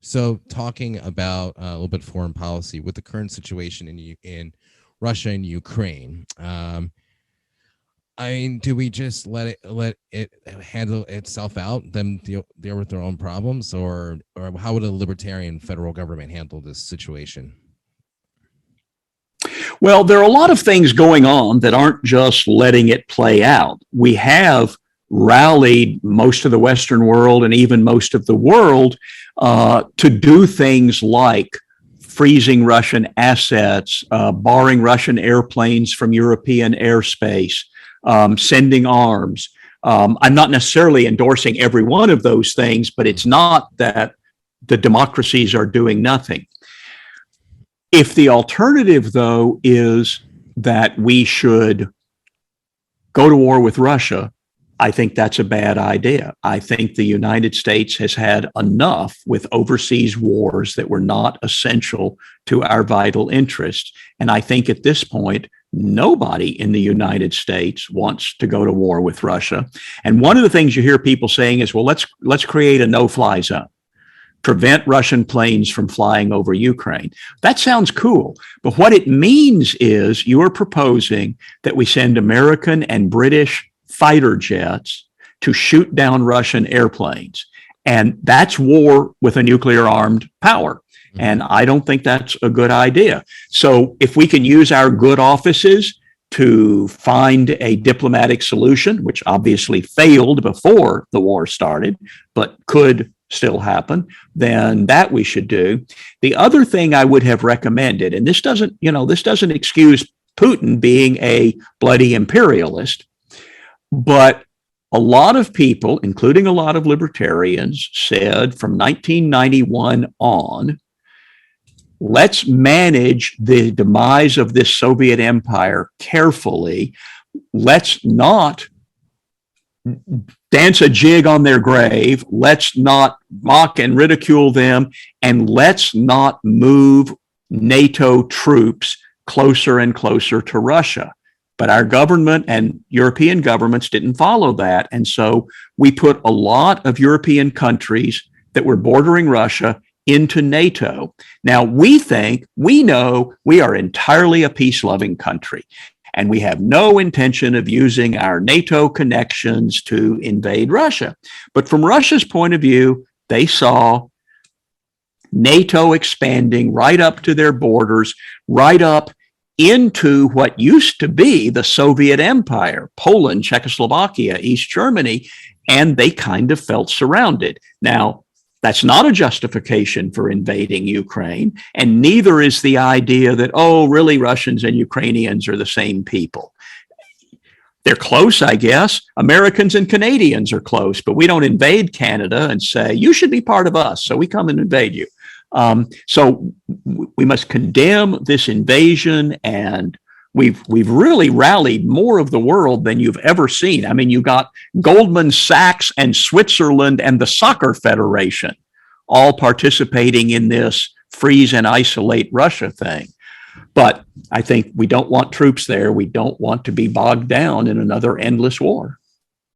So, talking about a little bit foreign policy with the current situation in Russia and Ukraine, I mean, do we just let it handle itself out, them deal with their own problems, or how would a libertarian federal government handle this situation? Well, there are a lot of things going on that aren't just letting it play out. We have rallied most of the Western world and even most of the world to do things like freezing Russian assets, barring Russian airplanes from European airspace, sending arms. I'm not necessarily endorsing every one of those things, but it's not that the democracies are doing nothing. If the alternative, though, is that we should go to war with Russia, I think that's a bad idea. I think the United States has had enough with overseas wars that were not essential to our vital interests. And I think at this point, nobody in the United States wants to go to war with Russia. And one of the things you hear people saying is, well, let's create a no-fly zone, prevent Russian planes from flying over Ukraine. That sounds cool. But what it means is you are proposing that we send American and British fighter jets to shoot down Russian airplanes. And that's war with a nuclear armed power. And I don't think that's a good idea. So if we can use our good offices to find a diplomatic solution, which obviously failed before the war started, but could still happen, then that we should do. The other thing I would have recommended, and this doesn't excuse Putin being a bloody imperialist, but a lot of people, including a lot of libertarians, said from 1991 on, let's manage the demise of this Soviet empire carefully. Let's not dance a jig on their grave. Let's not mock and ridicule them. And let's not move NATO troops closer and closer to Russia. But our government and European governments didn't follow that. And so we put a lot of European countries that were bordering Russia into NATO. Now, we know we are entirely a peace-loving country, and we have no intention of using our NATO connections to invade Russia. But from Russia's point of view, they saw NATO expanding right up to their borders, right up into what used to be the Soviet Empire, Poland, Czechoslovakia, East Germany, and they kind of felt surrounded. Now, that's not a justification for invading Ukraine, and neither is the idea that, oh, really, Russians and Ukrainians are the same people. They're close, I guess. Americans and Canadians are close, but we don't invade Canada and say, you should be part of us, so we come and invade you. So we must condemn this invasion, and we've really rallied more of the world than you've ever seen. I mean, you got Goldman Sachs and Switzerland and the Soccer Federation all participating in this freeze and isolate Russia thing. But I think we don't want troops there. We don't want to be bogged down in another endless war.